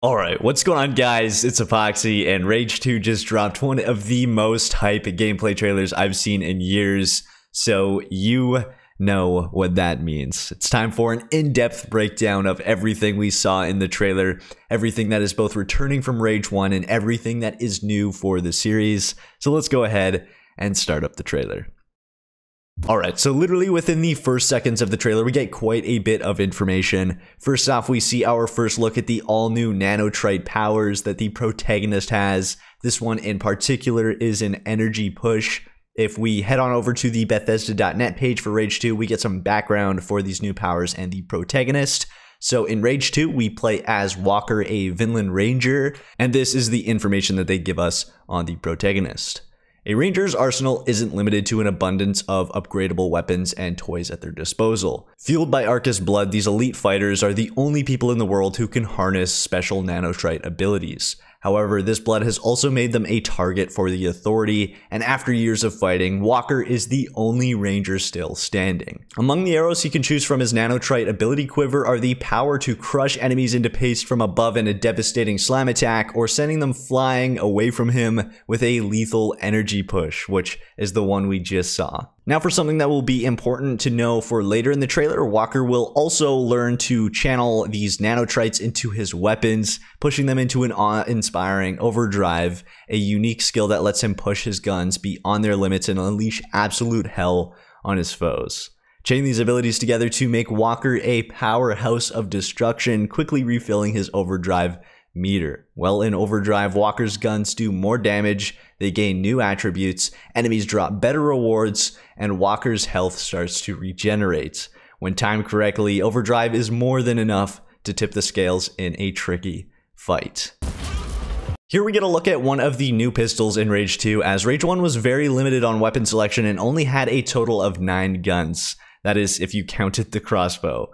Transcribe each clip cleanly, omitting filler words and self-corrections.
Alright, what's going on guys? It's Epoxy, and Rage 2 just dropped one of the most hype gameplay trailers I've seen in years, so you know what that means. It's time for an in-depth breakdown of everything we saw in the trailer, everything that is both returning from Rage 1 and everything that is new for the series. So let's go ahead and start up the trailer. Alright, so literally within the first seconds of the trailer, we get quite a bit of information. First off, we see our first look at the all-new nanotrite powers that the protagonist has. This one in particular is an energy push. If we head on over to the Bethesda.net page for Rage 2, we get some background for these new powers and the protagonist. So in Rage 2, we play as Walker, a Vinland Ranger, and this is the information that they give us on the protagonist. A Ranger's arsenal isn't limited to an abundance of upgradable weapons and toys at their disposal. Fueled by Arcus blood, these elite fighters are the only people in the world who can harness special nanotrite abilities. However, this blood has also made them a target for the Authority, and after years of fighting, Walker is the only Ranger still standing. Among the arrows he can choose from his nanotrite ability quiver are the power to crush enemies into paste from above in a devastating slam attack, or sending them flying away from him with a lethal energy push, which is the one we just saw. Now for something that will be important to know for later in the trailer, Walker will also learn to channel these nanotrites into his weapons, pushing them into an awe-inspiring overdrive, a unique skill that lets him push his guns beyond their limits and unleash absolute hell on his foes. Chain these abilities together to make Walker a powerhouse of destruction, quickly refilling his overdrive meter. Well, in overdrive, Walker's guns do more damage, they gain new attributes, enemies drop better rewards, and Walker's health starts to regenerate. When timed correctly, overdrive is more than enough to tip the scales in a tricky fight. Here we get a look at one of the new pistols in Rage 2, as Rage 1 was very limited on weapon selection and only had a total of 9 guns. That is, if you counted the crossbow.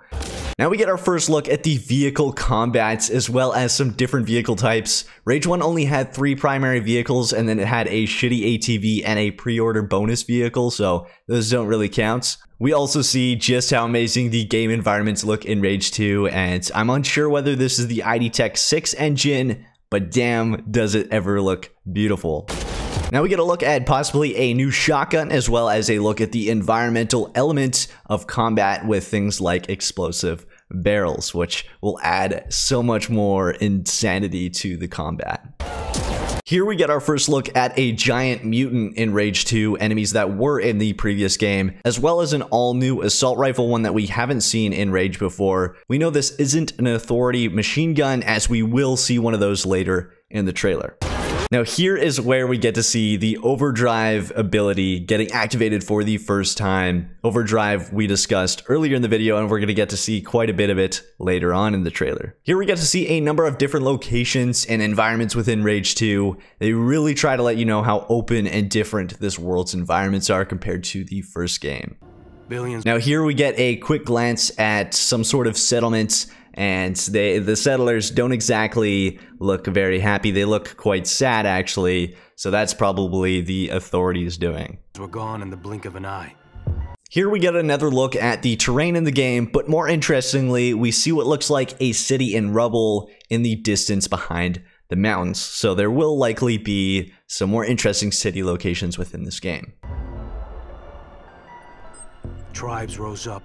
Now we get our first look at the vehicle combats, as well as some different vehicle types. Rage 1 only had 3 primary vehicles, and then it had a shitty ATV and a pre-order bonus vehicle, so those don't really count. We also see just how amazing the game environments look in Rage 2, and I'm unsure whether this is the ID Tech 6 engine, but damn, does it ever look beautiful. Now we get a look at possibly a new shotgun, as well as a look at the environmental elements of combat with things like explosive barrels, which will add so much more insanity to the combat. Here we get our first look at a giant mutant in Rage 2, enemies that were in the previous game, as well as an all-new assault rifle, one that we haven't seen in Rage before. We know this isn't an Authority machine gun, as we will see one of those later in the trailer. Now here is where we get to see the overdrive ability getting activated for the first time. Overdrive we discussed earlier in the video, and we're going to get to see quite a bit of it later on in the trailer. Here we get to see a number of different locations and environments within Rage 2. They really try to let you know how open and different this world's environments are compared to the first game. Now here we get a quick glance at some sort of settlements, and the settlers don't exactly look very happy. They look quite sad, actually, so that's probably the Authorities doing. We're gone in the blink of an eye. Here we get another look at the terrain in the game, but more interestingly, we see what looks like a city in rubble in the distance behind the mountains, so there will likely be some more interesting city locations within this game. Tribes rose up.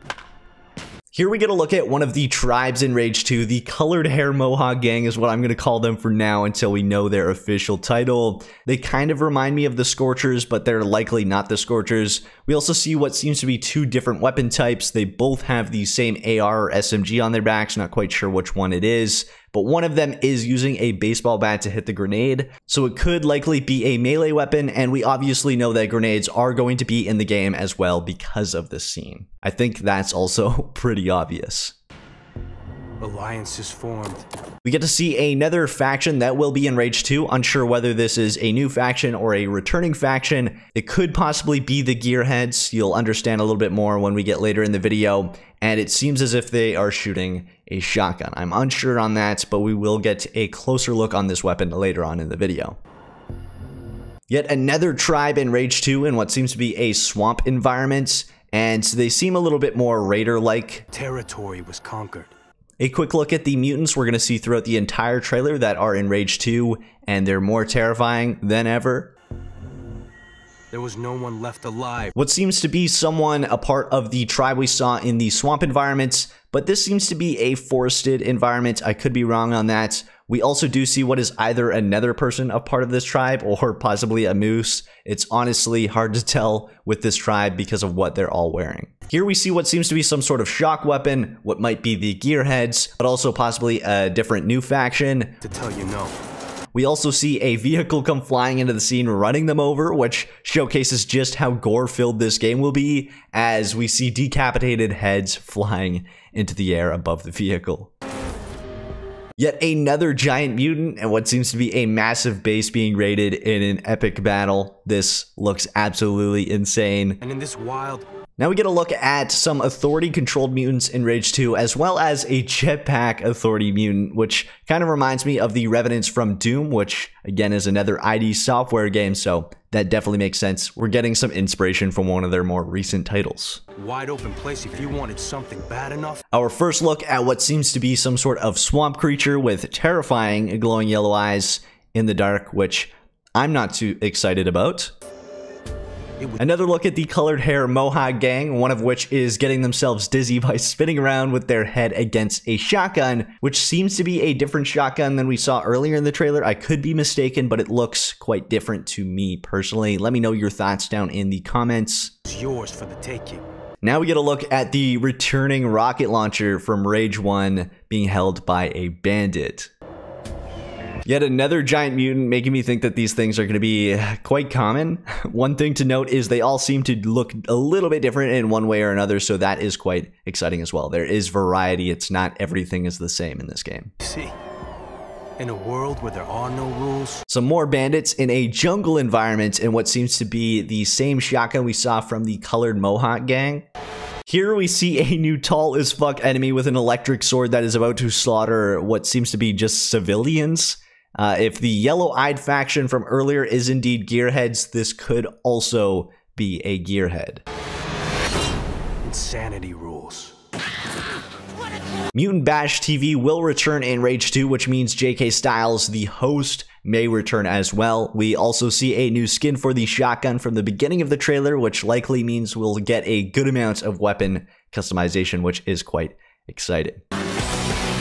Here we get a look at one of the tribes in Rage 2. The Colored Hair Mohawk Gang is what I'm going to call them for now until we know their official title. They kind of remind me of the Scorchers, but they're likely not the Scorchers. We also see what seems to be 2 different weapon types. They both have the same AR or SMG on their backs, not quite sure which one it is, but one of them is using a baseball bat to hit the grenade, so it could likely be a melee weapon, and we obviously know that grenades are going to be in the game as well because of this scene. I think that's also pretty obvious. Alliances formed. We get to see another faction that will be in Rage 2. Unsure whether this is a new faction or a returning faction. It could possibly be the Gearheads. You'll understand a little bit more when we get later in the video. And it seems as if they are shooting a shotgun. I'm unsure on that, but we will get a closer look on this weapon later on in the video. Yet another tribe in Rage 2 in what seems to be a swamp environment, and they seem a little bit more raider-like. Territory was conquered. A quick look at the mutants we're going to see throughout the entire trailer that are in Rage 2, and they're more terrifying than ever. There was no one left alive. What seems to be someone a part of the tribe we saw in the swamp environments, but this seems to be a forested environment. I could be wrong on that. We also do see what is either another person a part of this tribe or possibly a moose. It's honestly hard to tell with this tribe because of what they're all wearing. Here we see what seems to be some sort of shock weapon, what might be the Gearheads, but also possibly a different new faction. To tell you no. We also see a vehicle come flying into the scene, running them over, which showcases just how gore-filled this game will be, as we see decapitated heads flying into the air above the vehicle. Yet another giant mutant and what seems to be a massive base being raided in an epic battle. This looks absolutely insane. And in this wild... Now we get a look at some Authority-controlled mutants in Rage 2, as well as a jetpack Authority mutant, which kind of reminds me of the Revenants from Doom, which, again, is another ID Software game, so that definitely makes sense. We're getting some inspiration from one of their more recent titles. Wide open place if you wanted something bad enough. Our first look at what seems to be some sort of swamp creature with terrifying glowing yellow eyes in the dark, which I'm not too excited about. Another look at the colored hair Mohawk gang, one of which is getting themselves dizzy by spinning around with their head against a shotgun, which seems to be a different shotgun than we saw earlier in the trailer. I could be mistaken, but it looks quite different to me personally. Let me know your thoughts down in the comments. It's yours for the taking. Now we get a look at the returning rocket launcher from Rage 1 being held by a bandit. Yet another giant mutant, making me think that these things are going to be quite common. One thing to note is they all seem to look a little bit different in one way or another, so that is quite exciting as well. There is variety. It's not everything is the same in this game. See, in a world where there are no rules. Some more bandits in a jungle environment in what seems to be the same shotgun we saw from the colored Mohawk gang. Here we see a new tall as fuck enemy with an electric sword that is about to slaughter what seems to be just civilians. If the yellow-eyed faction from earlier is indeed Gearheads, this could also be a Gearhead. Insanity rules. Mutant Bash TV will return in Rage 2, which means J.K. Styles, the host, may return as well. We also see a new skin for the shotgun from the beginning of the trailer, which likely means we'll get a good amount of weapon customization, which is quite exciting.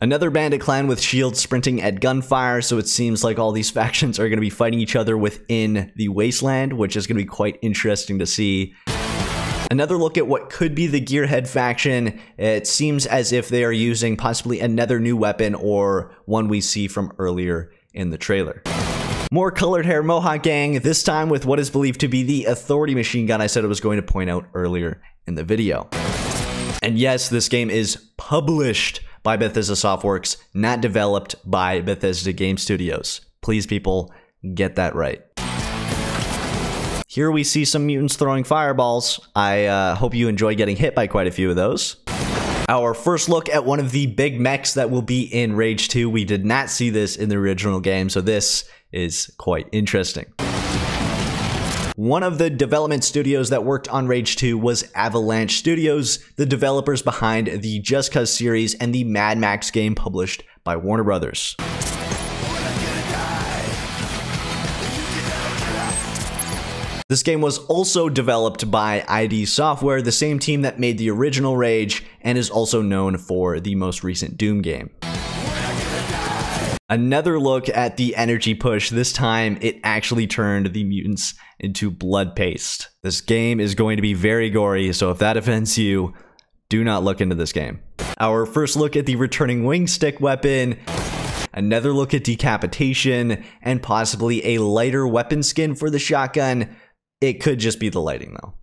Another bandit clan with shields sprinting at gunfire, so it seems like all these factions are going to be fighting each other within the wasteland, which is going to be quite interesting to see. Another look at what could be the Gearhead faction. It seems as if they are using possibly another new weapon or one we see from earlier in the trailer. More colored hair Mohawk gang, this time with what is believed to be the Authority machine gun I said I was going to point out earlier in the video. And yes, this game is published by Bethesda Softworks, not developed by Bethesda Game Studios. Please, people, get that right. Here we see some mutants throwing fireballs. I hope you enjoy getting hit by quite a few of those. Our first look at one of the big mechs that will be in Rage 2. We did not see this in the original game, so this is quite interesting. One of the development studios that worked on Rage 2 was Avalanche Studios, the developers behind the Just Cause series and the Mad Max game published by Warner Brothers. This game was also developed by ID Software, the same team that made the original Rage, and is also known for the most recent Doom game. Another look at the energy push. This time, it actually turned the mutants into blood paste. This game is going to be very gory, so if that offends you, do not look into this game. Our first look at the returning wing stick weapon. Another look at decapitation, and possibly a lighter weapon skin for the shotgun. It could just be the lighting, though.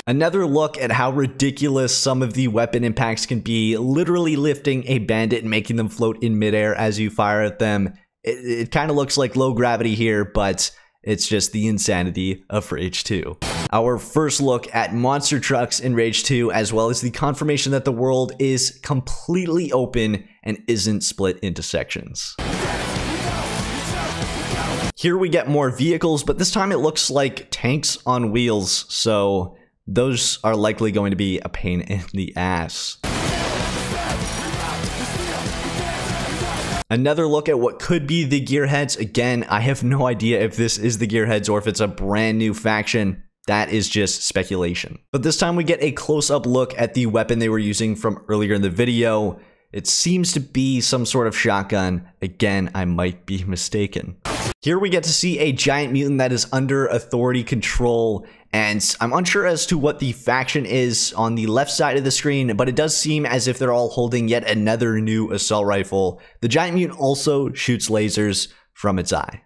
Another look at how ridiculous some of the weapon impacts can be, literally lifting a bandit and making them float in midair as you fire at them. It kind of looks like low gravity here, but it's just the insanity of Rage 2. Our first look at monster trucks in Rage 2, as well as the confirmation that the world is completely open and isn't split into sections. Here we get more vehicles, but this time it looks like tanks on wheels, so those are likely going to be a pain in the ass. Another look at what could be the Gearheads. Again, I have no idea if this is the Gearheads or if it's a brand new faction. That is just speculation. But this time we get a close-up look at the weapon they were using from earlier in the video. It seems to be some sort of shotgun. Again, I might be mistaken. Here we get to see a giant mutant that is under authority control, and I'm unsure as to what the faction is on the left side of the screen, but it does seem as if they're all holding yet another new assault rifle. The giant mutant also shoots lasers from its eye.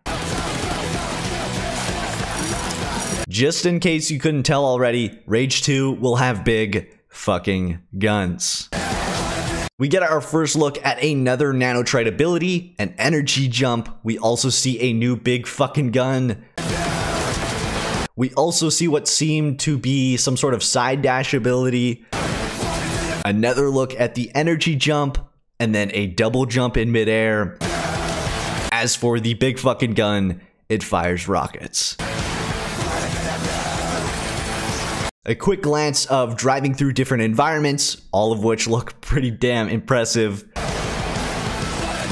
Just in case you couldn't tell already, Rage 2 will have big fucking guns. We get our first look at another nanotrite ability, an energy jump. We also see a new big fucking gun. We also see what seemed to be some sort of side dash ability. Another look at the energy jump, and then a double jump in midair. As for the big fucking gun, it fires rockets. A quick glance of driving through different environments, all of which look pretty damn impressive.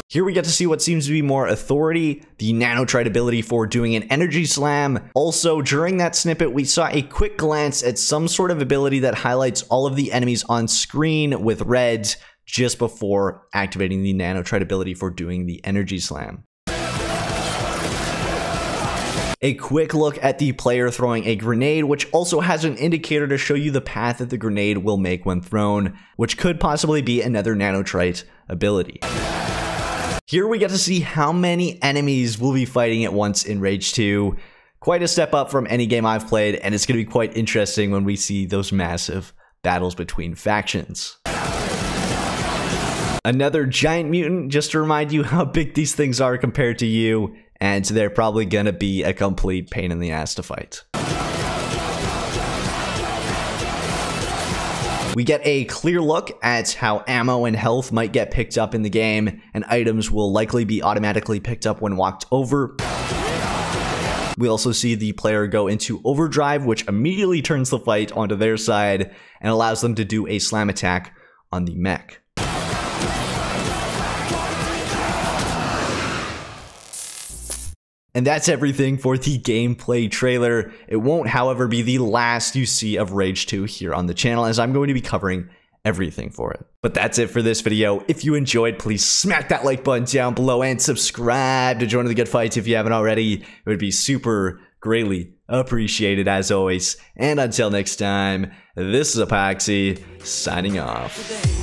Here we get to see what seems to be more authority, the nanotrite ability for doing an energy slam. Also, during that snippet, we saw a quick glance at some sort of ability that highlights all of the enemies on screen with red just before activating the nanotrite ability for doing the energy slam. A quick look at the player throwing a grenade, which also has an indicator to show you the path that the grenade will make when thrown, which could possibly be another nanotrite ability. Here we get to see how many enemies we'll be fighting at once in Rage 2. Quite a step up from any game I've played, and it's going to be quite interesting when we see those massive battles between factions. Another giant mutant, just to remind you how big these things are compared to you. And they're probably gonna be a complete pain in the ass to fight. We get a clear look at how ammo and health might get picked up in the game, and items will likely be automatically picked up when walked over. We also see the player go into overdrive, which immediately turns the fight onto their side and allows them to do a slam attack on the mech. And that's everything for the gameplay trailer. It won't, however, be the last you see of Rage 2 here on the channel, as I'm going to be covering everything for it. But that's it for this video. If you enjoyed, please smack that like button down below and subscribe to join the good fights if you haven't already. It would be super greatly appreciated as always. And until next time, this is Apoxy signing off.